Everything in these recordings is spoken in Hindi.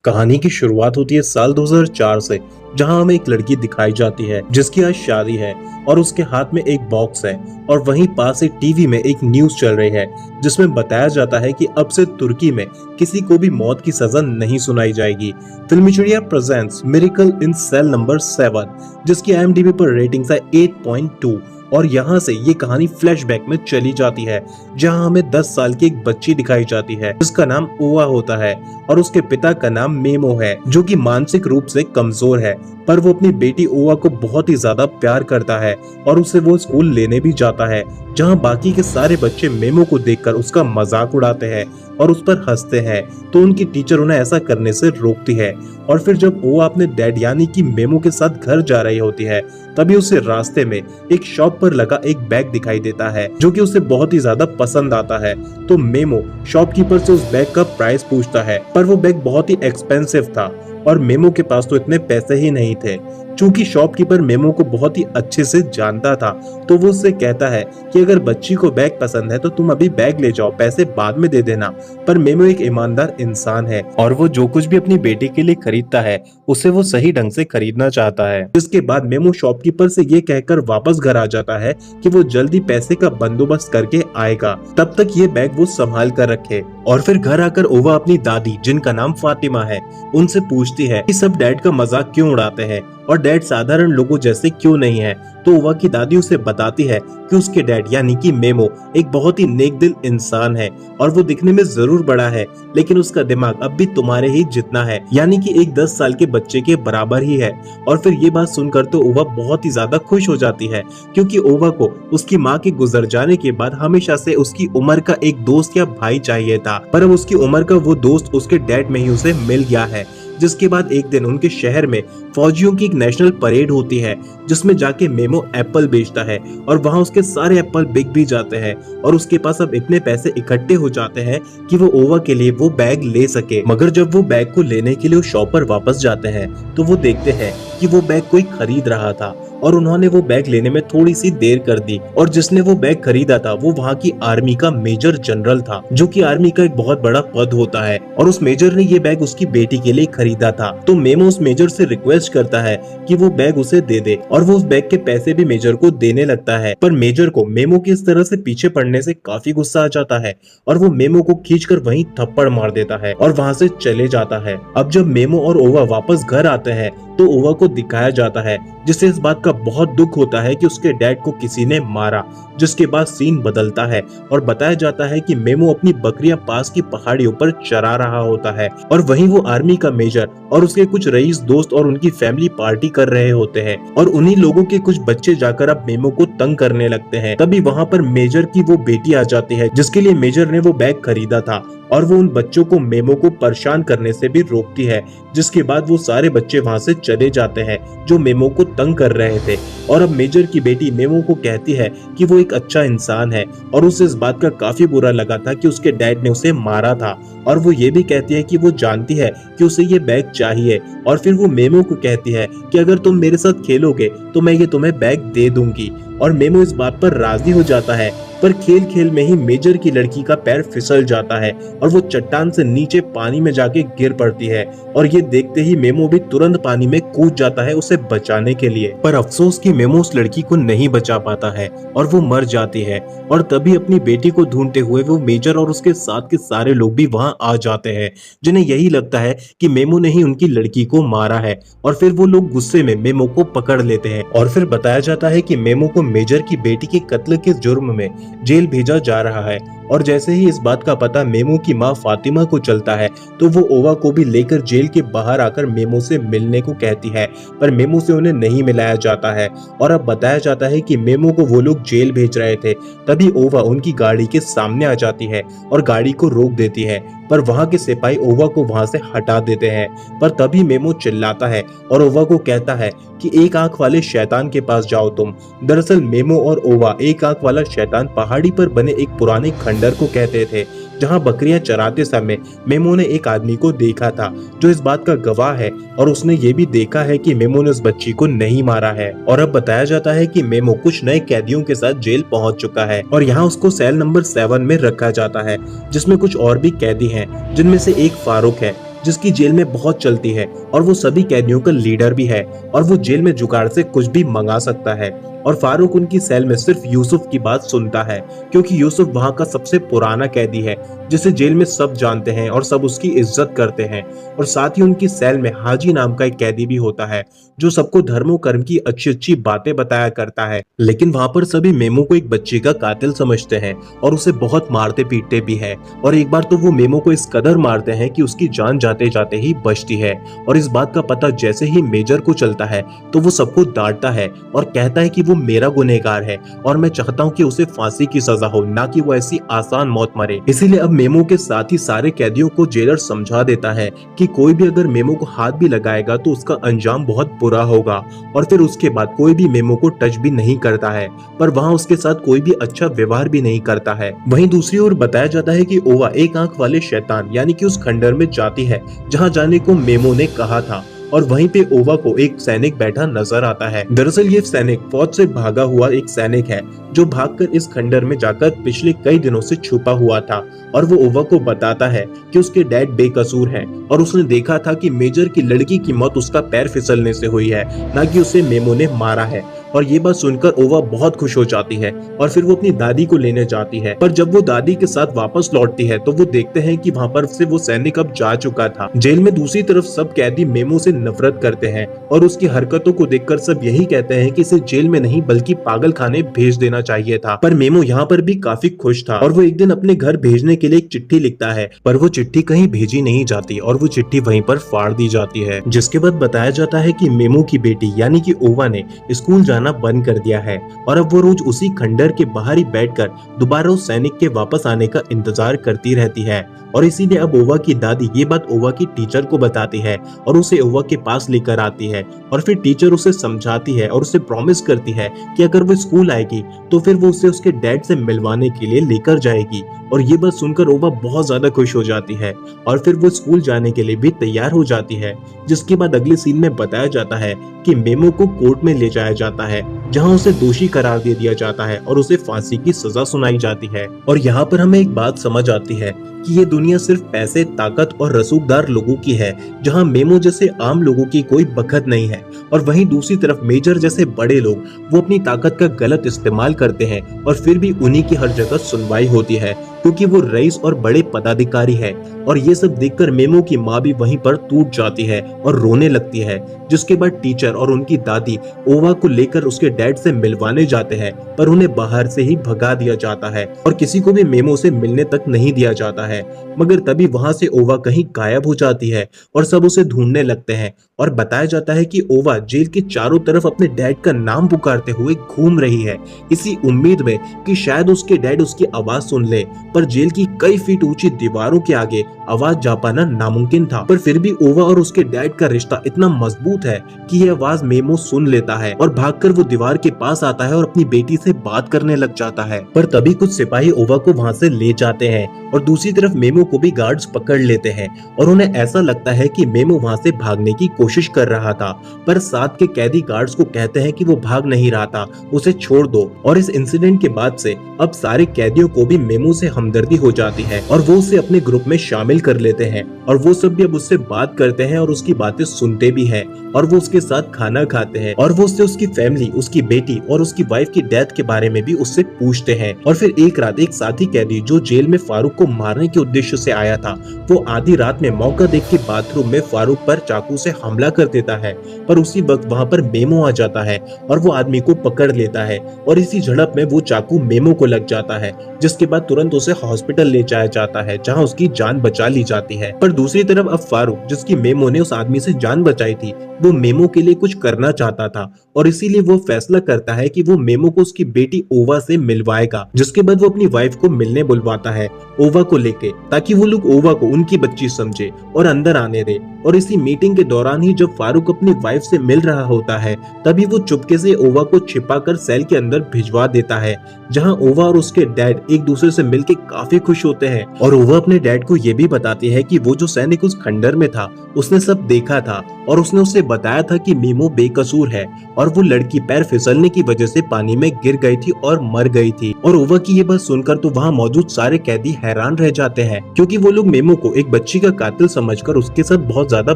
कहानी की शुरुआत होती है साल 2004 से, जहां हमें एक लड़की दिखाई जाती है जिसकी आज शादी है और उसके हाथ में एक बॉक्स है और वहीं पास एक टीवी में एक न्यूज चल रही है जिसमें बताया जाता है कि अब से तुर्की में किसी को भी मौत की सजा नहीं सुनाई जाएगी। फिल्मी चिड़िया presents miracle in cell number 7, जिसकी IMDb पर रेटिंग्स है 8.2। और यहाँ से ये कहानी फ्लैशबैक में चली जाती है, जहाँ हमें 10 साल की एक बच्ची दिखाई जाती है जिसका नाम ओवा होता है और उसके पिता का नाम मेमो है, जो कि मानसिक रूप से कमजोर है। पर वो अपनी बेटी ओवा को बहुत ही ज्यादा प्यार करता है और उसे वो स्कूल लेने भी जाता है, जहाँ बाकी के सारे बच्चे मेमो को देखकर उसका मजाक उड़ाते हैं और उस पर हंसते हैं। तो उनकी टीचर उन्हें ऐसा करने से रोकती है। और फिर जब ओवा अपने डैड यानी कि मेमो के साथ घर जा रही होती है, तभी उसे रास्ते में एक शॉप पर लगा एक बैग दिखाई देता है जो कि उसे बहुत ही ज्यादा पसंद आता है। तो मेमो शॉपकीपर से उस बैग का प्राइस पूछता है, पर वो बैग बहुत ही एक्सपेंसिव था और मेमो के पास तो इतने पैसे ही नहीं थे। चूंकि शॉपकीपर मेमो को बहुत ही अच्छे से जानता था, तो वो उससे कहता है कि अगर बच्ची को बैग पसंद है तो तुम अभी बैग ले जाओ, पैसे बाद में दे देना। पर मेमो एक ईमानदार इंसान है और वो जो कुछ भी अपनी बेटी के लिए खरीदता है उसे वो सही ढंग से खरीदना चाहता है। जिसके बाद मेमो शॉपकीपर से ये कहकर वापस घर आ जाता है कि वो जल्दी पैसे का बंदोबस्त करके आएगा, तब तक ये बैग वो संभाल कर रखे। और फिर घर आकर ओवा अपनी दादी, जिनका नाम फातिमा है, उनसे पूछती है कि सब डैड का मजाक क्यों उड़ाते हैं और डैड साधारण लोगों जैसे क्यों नहीं है। तो ओवा की दादी उसे बताती है कि उसके डैड यानी कि मेमो एक बहुत ही नेक दिल इंसान है और वो दिखने में जरूर बड़ा है, लेकिन उसका दिमाग अब भी तुम्हारे ही जितना है, यानी कि एक 10 साल के बच्चे के बराबर ही है। और फिर ये बात सुनकर तो ओवा बहुत ही ज्यादा खुश हो जाती है, क्योंकि ओवा को उसकी माँ के गुजर जाने के बाद हमेशा से उसकी उम्र का एक दोस्त या भाई चाहिए था, पर अब उसकी उम्र का वो दोस्त उसके डैड में ही उसे मिल गया है। जिसके बाद एक दिन उनके शहर में फौजियों की एक नेशनल परेड होती है, जिसमें जाके मेमो एप्पल बेचता है और वहां उसके सारे एप्पल बिक भी जाते हैं और उसके पास अब इतने पैसे इकट्ठे हो जाते हैं कि वो ओवा के लिए वो बैग ले सके। मगर जब वो बैग को लेने के लिए उस शॉप पर वापस जाते हैं तो वो देखते हैं कि वो बैग कोई खरीद रहा था और उन्होंने वो बैग लेने में थोड़ी सी देर कर दी। और जिसने वो बैग खरीदा था वो वहाँ की आर्मी का मेजर जनरल था, जो कि आर्मी का एक बहुत बड़ा पद होता है। और उस मेजर ने ये बैग उसकी बेटी के लिए खरीदा था। तो मेमो उस मेजर से रिक्वेस्ट करता है कि वो बैग उसे दे दे और वो उस बैग के पैसे भी मेजर को देने लगता है। पर मेजर को मेमो के इस तरह से पीछे पड़ने से काफी गुस्सा आ जाता है और वो मेमो को खींचकर वहीं थप्पड़ मार देता है और वहाँ से चले जाता है। अब जब मेमो और ओवा वापस घर आते हैं तो ओवा को दिखाया जाता है, जिससे इस बात का बहुत दुख होता है कि उसके डैड को किसी ने मारा। जिसके बाद सीन बदलता है और बताया जाता है कि मेमो अपनी बकरियां पास की पहाड़ियों पर चरा रहा होता है और वहीं वो आर्मी का मेजर और उसके कुछ रईस दोस्त और उनकी फैमिली पार्टी कर रहे होते हैं और उन्हीं लोगों के कुछ बच्चे जाकर अब मेमो को तंग करने लगते हैं। तभी वहाँ पर मेजर की वो बेटी आ जाती है, जिसके लिए मेजर ने वो बैग खरीदा था, और वो उन बच्चों को मेमो को परेशान करने से भी रोकती है। जिसके बाद वो सारे बच्चे वहाँ से चले जाते हैं जो मेमो को तंग कर रहे थे। और अब मेजर की बेटी मेमो को कहती है कि वो एक अच्छा इंसान है और उसे इस बात का काफी बुरा लगा था कि उसके डैड ने उसे मारा था। और वो ये भी कहती है कि वो जानती है कि उसे ये बैग चाहिए। और फिर वो मेमो को कहती है कि अगर तुम मेरे साथ खेलोगे तो मैं ये तुम्हें बैग दे दूंगी। और मेमो इस बात पर राजी हो जाता है। पर खेल खेल में ही मेजर की लड़की का पैर फिसल जाता है और वो चट्टान से नीचे पानी में जाके गिर पड़ती है। और ये देखते ही मेमो भी तुरंत पानी में कूद जाता है उसे बचाने के लिए। पर अफसोस कि मेमो उस लड़की को नहीं बचा पाता है और वो मर जाती है। और तभी अपनी बेटी को ढूंढते हुए वो मेजर और उसके साथ के सारे लोग भी वहां आ जाते हैं, जिन्हें यही लगता है कि मेमो ने ही उनकी लड़की को मारा है। और फिर वो लोग गुस्से में मेमो को पकड़ लेते हैं और फिर बताया जाता है कि मेमो को मेजर की बेटी के कत्ल के जुर्म में जेल भेजा जा रहा है। और जैसे ही इस बात का पता मेमो की माँ फातिमा को चलता है तो वो ओवा को भी लेकर जेल के बाहर आकर मेमो से मिलने को कहती है, पर मेमो से उन्हें नहीं मिलाया जाता है। और अब बताया जाता है कि मेमो को वो लोग जेल भेज रहे थे। तभी ओवा उनकी गाड़ी के सामने आ जाती है और गाड़ी को रोक देती है, पर वहां के सिपाही ओवा को वहां से हटा देते हैं। पर तभी मेमो चिल्लाता है और ओवा को कहता है कि एक आंख वाले शैतान के पास जाओ तुम। दरअसल मेमो और ओवा एक आंख वाला शैतान पहाड़ी पर बने एक पुराने खंडर को कहते थे, जहां बकरियां चराते समय मेमो ने एक आदमी को देखा था जो इस बात का गवाह है और उसने ये भी देखा है कि मेमो ने उस बच्ची को नहीं मारा है। और अब बताया जाता है कि मेमो कुछ नए कैदियों के साथ जेल पहुंच चुका है और यहाँ उसको सेल नंबर 7 में रखा जाता है, जिसमें कुछ और भी कैदी हैं, जिनमें से एक फारूक है जिसकी जेल में बहुत चलती है और वो सभी कैदियों का लीडर भी है और वो जेल में जुगाड़ से कुछ भी मंगा सकता है। और फारूक उनकी सेल में सिर्फ यूसुफ की बात सुनता है, क्योंकि यूसुफ वहाँ का सबसे पुराना कैदी है जिसे जेल में सब जानते हैं और सब उसकी इज्जत करते हैं। और साथ ही उनकी सेल में हाजी नाम का एक कैदी भी होता है जो सबको धर्मो कर्म की अच्छी अच्छी बातें बताया करता है। लेकिन वहाँ पर सभी मेमो को एक बच्चे का कातिल समझते हैं और उसे बहुत मारते पीटते भी है। और एक बार तो वो मेमो को इस कदर मारते हैं कि उसकी जान जाते जाते ही बचती है। और इस बात का पता जैसे ही मेजर को चलता है तो वो सबको डांटता है और कहता है कि वो मेरा गुनहगार है और मैं चाहता हूँ कि उसे फांसी की सजा हो, ना कि वो ऐसी आसान मौत मरे। इसीलिए अब मेमो के साथ ही सारे कैदियों को जेलर समझा देता है कि कोई भी अगर मेमो को हाथ भी लगाएगा तो उसका अंजाम बहुत बुरा होगा। और फिर उसके बाद कोई भी मेमो को टच भी नहीं करता है, पर वहाँ उसके साथ कोई भी अच्छा व्यवहार भी नहीं करता है। वहीं दूसरी ओर बताया जाता है कि ओवा एक आंख वाले शैतान यानी कि उस खंडर में जाती है जहाँ जाने को मेमो ने कहा था। और वहीं पे ओवा को एक सैनिक बैठा नजर आता है। दरअसल ये सैनिक फौज से भागा हुआ एक सैनिक है जो भागकर इस खंडर में जाकर पिछले कई दिनों से छुपा हुआ था। और वो ओवा को बताता है कि उसके डैड बेकसूर हैं और उसने देखा था कि मेजर की लड़की की मौत उसका पैर फिसलने से हुई है, ना कि उसे मेमो ने मारा है। और ये बात सुनकर ओवा बहुत खुश हो जाती है और फिर वो अपनी दादी को लेने जाती है। पर जब वो दादी के साथ वापस लौटती है तो वो देखते हैं कि वहाँ पर से वो सैनिक अब जा चुका था। जेल में दूसरी तरफ सब कैदी मेमो से नफरत करते हैं और उसकी हरकतों को देखकर सब यही कहते हैं कि इसे जेल में नहीं बल्कि पागल खाने भेज देना चाहिए था। पर मेमो यहाँ पर भी काफी खुश था और वो एक दिन अपने घर भेजने के लिए एक चिट्ठी लिखता है, पर वो चिट्ठी कहीं भेजी नहीं जाती और वो चिट्ठी वहीं पर फाड़ दी जाती है। जिसके बाद बताया जाता है कि मेमो की बेटी यानी कि ओवा ने स्कूल जाना बंद कर दिया है और अब वो रोज उसी खंडर के बाहर ही बैठकर दोबारा उस सैनिक के वापस आने का इंतजार करती रहती है। और इसीलिए अब ओवा की दादी ये बात ओवा की टीचर को बताती है और उसे ओवा के पास लेकर आती है। और फिर टीचर उसे समझाती है और उसे प्रॉमिस करती है कि अगर वो स्कूल आएगी तो फिर वो उसे उसके डैड से मिलवाने के लिए लेकर जाएगी। और ये बात सुनकर ओवा बहुत ज्यादा खुश हो जाती है और फिर वो स्कूल जाने के लिए भी तैयार हो जाती है। जिसके बाद अगले सीन में बताया जाता है कि मेमो को कोर्ट में ले जाया जाता है जहां उसे दोषी करार दे दिया जाता है और उसे फांसी की सजा सुनाई जाती है। और यहाँ पर हमें एक बात समझ आती है कि ये दुनिया सिर्फ पैसे, ताकत और रसूखदार लोगों की है, जहां मेमो जैसे आम लोगों की कोई बखत नहीं है। और वहीं दूसरी तरफ मेजर जैसे बड़े लोग वो अपनी ताकत का गलत इस्तेमाल करते हैं और फिर भी उन्हीं की हर जगह सुनवाई होती है, क्योंकि वो रईस और बड़े पदाधिकारी है। और ये सब देखकर मेमो की माँ भी वहीं पर टूट जाती है और रोने लगती है। जिसके बाद टीचर और उनकी दादी ओवा को लेकर उसके डैड से मिलवाने जाते हैं, पर उन्हें बाहर से ही भगा दिया जाता है और किसी को भी मेमो से मिलने तक नहीं दिया जाता है। मगर तभी वहां से ओवा कहीं गायब हो जाती है और सब उसे ढूंढने लगते हैं। और बताया जाता है कि ओवा जेल के चारों तरफ अपने डैड का नाम पुकारते हुए घूम रही है, इसी उम्मीद में कि शायद उसके डैड उसकी आवाज सुन ले। पर जेल की कई फीट ऊंची दीवारों के आगे आवाज जा पाना नामुमकिन था। पर फिर भी ओवा और उसके डैड का रिश्ता इतना मजबूत है कि ये आवाज मेमो सुन लेता है और भागकर वो दीवार के पास आता है और अपनी बेटी से बात करने लग जाता है। पर तभी कुछ सिपाही ओवा को वहाँ से ले जाते हैं और दूसरी तरफ मेमो को भी गार्ड्स पकड़ लेते हैं और उन्हें ऐसा लगता है कि मेमो वहाँ से भागने की कोशिश कर रहा था। पर साथ के कैदी गार्ड्स को कहते हैं कि वो भाग नहीं रहा था, उसे छोड़ दो। और इस इंसिडेंट के बाद से अब सारे कैदियों को भी मेमो से हमदर्दी हो जाती है और वो उसे अपने ग्रुप में शामिल कर लेते हैं और वो सब भी अब उससे बात करते हैं और उसकी बातें सुनते भी हैं और वो उसके साथ खाना खाते हैं और वो उससे उसकी फैमिली, उसकी बेटी और उसकी वाइफ की डेथ के बारे में भी उससे पूछते हैं। और फिर एक रात एक साथी कैदी जो जेल में फारूक को मारने के उद्देश्य से आया था, वो आधी रात में मौका देख के बाथरूम में फारूक पर चाकू से हमला कर देता है। पर उसी वक्त वहाँ पर मेमो आ जाता है और वो आदमी को पकड़ लेता है और इसी झड़प में वो चाकू मेमो को लग जाता है, जिसके बाद तुरंत उसे हॉस्पिटल ले जाया जाता है जहाँ उसकी जान बचा ली जाती है। पर दूसरी तरफ अब फारूक, जिसकी मेमो ने उस आदमी से जान बचाई थी, वो मेमो के लिए कुछ करना चाहता था और इसीलिए वो फैसला करता है कि वो मेमो को उसकी बेटी ओवा से मिलवाएगा। जिसके बाद वो अपनी वाइफ को मिलने बुलवाता है ओवा को लेके, ताकि वो लोग ओवा को उनकी बच्ची समझे और अंदर आने दे। और इसी मीटिंग के दौरान ही जब फारूक अपनी वाइफ से मिल रहा होता है, तभी वो चुपके से ओवा को छिपाकर सेल के अंदर भिजवा देता है, जहां ओवा और उसके डैड एक दूसरे से मिलके काफी खुश होते हैं। और ओवा अपने डैड को ये भी बताती है कि वो जो सैनिक उस खंडर में था उसने सब देखा था और उसने उसे बताया था कि मेमो बेकसूर है और वो लड़की पैर फिसलने की वजह से पानी में गिर गई थी और मर गई थी। और ओवा की ये बात सुनकर तो वहाँ मौजूद सारे कैदी हैरान रह जाते हैं, क्योंकि वो लोग मेमो को एक बच्ची का कातिल समझकर उसके साथ बहुत ज्यादा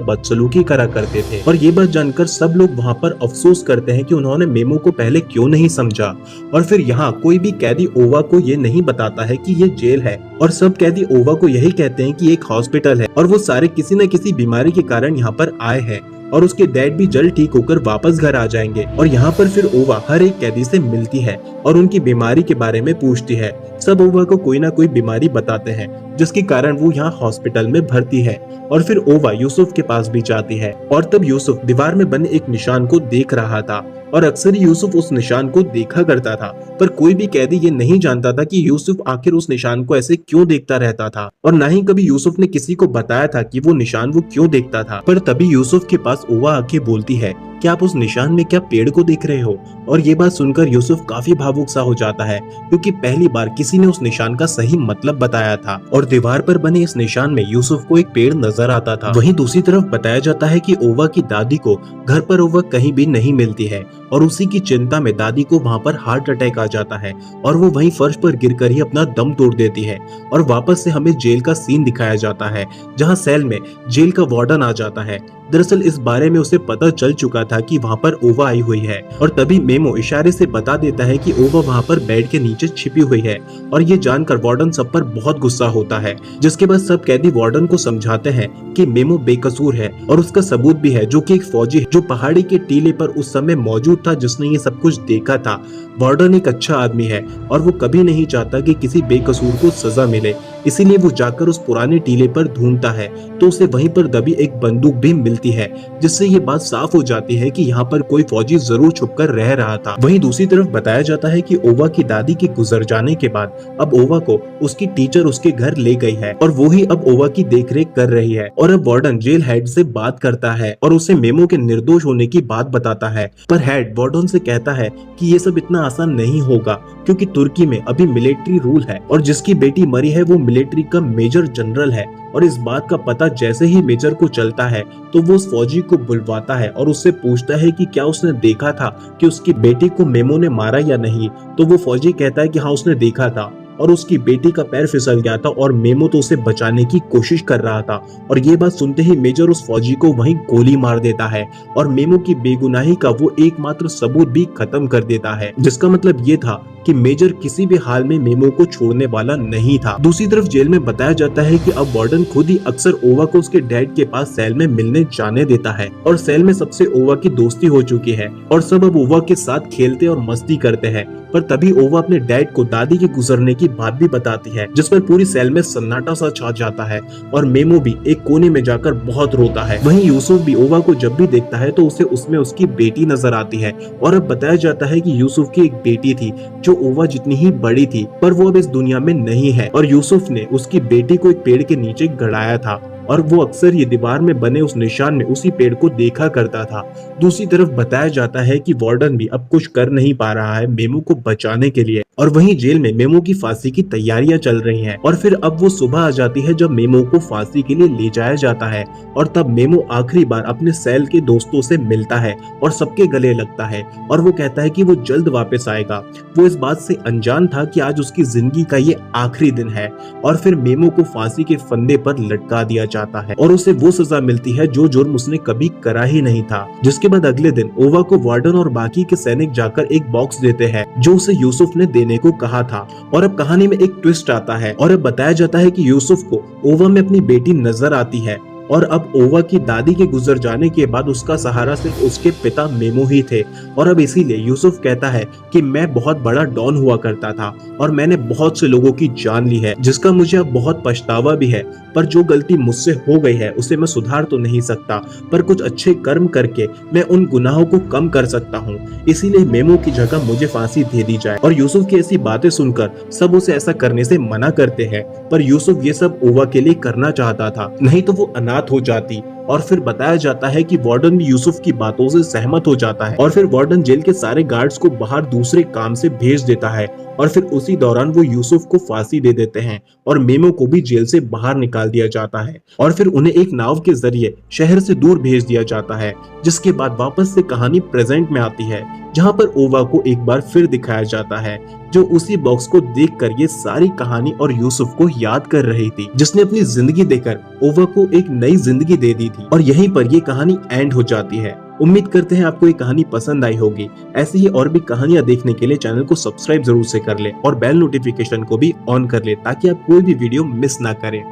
बदसलूकी करा करते थे। और ये बात जानकर सब लोग वहाँ पर अफसोस करते हैं कि उन्होंने मेमो को पहले क्यों नहीं समझा। और फिर यहाँ कोई भी कैदी ओवा को ये नहीं बताता है कि ये जेल है, और सब कैदी ओवा को यही कहते हैं कि एक हॉस्पिटल है और वो सारे किसी न किसी बीमारी के कारण यहाँ पर आए हैं और उसके डैड भी जल्द ठीक होकर वापस घर आ जाएंगे। और यहाँ पर फिर ओवा हर एक कैदी से मिलती है और उनकी बीमारी के बारे में पूछती है। सब ओवा को कोई ना कोई बीमारी बताते हैं, जिसके कारण वो यहाँ हॉस्पिटल में भर्ती है। और फिर ओवा यूसुफ के पास भी जाती है और तब यूसुफ दीवार में बने एक निशान को देख रहा था और अक्सर ही यूसुफ उस निशान को देखा करता था, पर कोई भी कैदी ये नहीं जानता था कि यूसुफ आखिर उस निशान को ऐसे क्यों देखता रहता था। और ना ही कभी यूसुफ ने किसी को बताया था कि वो निशान वो क्यों देखता था। पर तभी यूसुफ के पास ओवा आके बोलती है कि आप उस निशान में क्या पेड़ को देख रहे हो। और ये बात सुनकर यूसुफ काफी भावुक सा हो जाता है, क्योंकि पहली बार किसी ने उस निशान का सही मतलब बताया था और दीवार पर बने इस निशान में यूसुफ को एक पेड़ नजर आता था। वहीं दूसरी तरफ बताया जाता है कि ओवा की दादी को घर पर ओवा कहीं भी नहीं मिलती है और उसी की चिंता में दादी को वहाँ पर हार्ट अटैक आ जाता है और वो वहीं फर्श पर गिरकर ही अपना दम तोड़ देती है। और वापस से हमें जेल का सीन दिखाया जाता है, जहाँ सेल में जेल का वार्डन आ जाता है। दरअसल इस बारे में उसे पता चल चुका था कि वहाँ पर ओवा आई हुई है और तभी मेमो इशारे से बता देता है कि ओवा वहाँ पर बेड के नीचे छिपी हुई है। और ये जानकर वार्डन सब पर बहुत गुस्सा होता है, जिसके बाद सब कैदी वार्डन को समझाते हैं कि मेमो बेकसूर है और उसका सबूत भी है, जो कि एक फौजी जो पहाड़ी के टीले पर उस समय मौजूद था, जिसने ये सब कुछ देखा था। वार्डन एक अच्छा आदमी है और वो कभी नहीं चाहता कि किसी बेकसूर को सजा मिले, इसीलिए वो जाकर उस पुराने टीले पर ढूंढता है तो उसे वहीं पर दबी एक बंदूक भी मिलती है, जिससे ये बात साफ हो जाती है कि यहाँ पर कोई फौजी जरूर छुपकर रह रहा था। वहीं दूसरी तरफ बताया जाता है कि ओवा की दादी के गुजर जाने के बाद अब ओवा को उसकी टीचर उसके घर ले गई है और वो ही अब ओवा की देखरेख कर रही है। और अब वार्डन जेल हेड से बात करता है और उसे मेमो के निर्दोष होने की बात बताता है, पर हेड वार्डन से कहता है कि ये सब इतना आसान नहीं होगा, क्योंकि तुर्की में अभी मिलिट्री रूल है और जिसकी बेटी मरी है वो मिलिट्री का मेजर जनरल है। और इस बात का पता जैसे ही मेजर को चलता है तो वो उस फौजी को बुलवाता है और उससे पूछता है कि क्या उसने देखा था कि उसकी बेटी को मेमो ने मारा या नहीं। तो वो फौजी कहता है कि हाँ, उसने देखा था और उसकी बेटी का पैर फिसल गया था और मेमो तो उसे बचाने की कोशिश कर रहा था। और ये बात सुनते ही मेजर उस फौजी को वहीं गोली मार देता है और मेमो की बेगुनाही का वो एकमात्र सबूत भी खत्म कर देता है, जिसका मतलब ये था कि मेजर किसी भी हाल में मेमो को छोड़ने वाला नहीं था। दूसरी तरफ जेल में बताया जाता है कि अब वार्डन खुद ही अक्सर ओवा को उसके डैड के पास सेल में मिलने जाने देता है और सेल में सबसे ओवा की दोस्ती हो चुकी है और सब अब ओवा के साथ खेलते और मस्ती करते हैं। पर तभी ओवा अपने डैड को दादी के गुजरने की बात भी बताती है, जिस पर पूरी सेल में सन्नाटा सा छा जाता है और मेमो भी एक कोने में जाकर बहुत रोता है। वहीं यूसुफ भी ओवा को जब भी देखता है तो उसे उसमें उसकी बेटी नजर आती है और अब बताया जाता है कि यूसुफ की एक बेटी थी जो ओवा जितनी ही बड़ी थी, पर वो अब इस दुनिया में नहीं है और यूसुफ ने उसकी बेटी को एक पेड़ के नीचे गड़ाया था और वो अक्सर ये दीवार में बने उस निशान में उसी पेड़ को देखा करता था। दूसरी तरफ बताया जाता है कि वार्डन भी अब कुछ कर नहीं पा रहा है मेमो को बचाने के लिए और वहीं जेल में मेमो की फांसी की तैयारियां चल रही हैं। और फिर अब वो सुबह आ जाती है जब मेमो को फांसी के लिए ले जाया जाता है और तब मेमो आखिरी बार अपने सेल के दोस्तों से मिलता है और सबके गले लगता है और वो कहता है कि वो जल्द वापस आएगा। वो इस बात से अनजान था कि आज उसकी जिंदगी का ये आखिरी दिन है। और फिर मेमो को फांसी के फंदे पर लटका दिया जाता है और उसे वो सजा मिलती है जो जुर्म उसने कभी करा ही नहीं था। जिसके बाद अगले दिन ओवा को वार्डन और बाकी के सैनिक जाकर एक बॉक्स देते हैं जो उसे यूसुफ ने देने को कहा था। और अब कहानी में एक ट्विस्ट आता है और अब बताया जाता है कि यूसुफ को ओवा में अपनी बेटी नजर आती है और अब ओवा की दादी के गुजर जाने के बाद उसका सहारा सिर्फ उसके पिता मेमो ही थे। और अब इसीलिए यूसुफ कहता है कि मैं बहुत बड़ा डॉन हुआ करता था और मैंने बहुत से लोगों की जान ली है, जिसका मुझे अब बहुत पछतावा भी है, पर जो गलती मुझसे हो गई है उसे मैं सुधार तो नहीं सकता, पर कुछ अच्छे कर्म करके मैं उन गुनाहों को कम कर सकता हूँ, इसीलिए मेमो की जगह मुझे फांसी दे दी जाए। और यूसुफ की ऐसी बातें सुनकर सब उसे ऐसा करने से मना करते हैं, पर यूसुफ ये सब ओवा के लिए करना चाहता था, नहीं तो वो अनाथ हो जाती और फिर बताया जाता है कि वार्डन भी यूसुफ की बातों से सहमत हो जाता है और फिर वार्डन जेल के सारे गार्ड्स को बाहर दूसरे काम से भेज देता है और फिर उसी दौरान वो यूसुफ को फांसी दे देते हैं और मेमो को भी जेल से बाहर निकाल दिया जाता है और फिर उन्हें एक नाव के जरिए शहर से दूर भेज दिया जाता है। जिसके बाद वापस से कहानी प्रेजेंट में आती है जहां पर ओवा को एक बार फिर दिखाया जाता है जो उसी बॉक्स को देखकर ये सारी कहानी और यूसुफ को याद कर रही थी जिसने अपनी जिंदगी देकर ओवा को एक नई जिंदगी दे दी थी और यहीं पर ये कहानी एंड हो जाती है। उम्मीद करते हैं आपको ये कहानी पसंद आई होगी। ऐसी ही और भी कहानियां देखने के लिए चैनल को सब्सक्राइब जरूर से कर ले और बेल नोटिफिकेशन को भी ऑन कर ले ताकि आप कोई भी वीडियो मिस ना करें।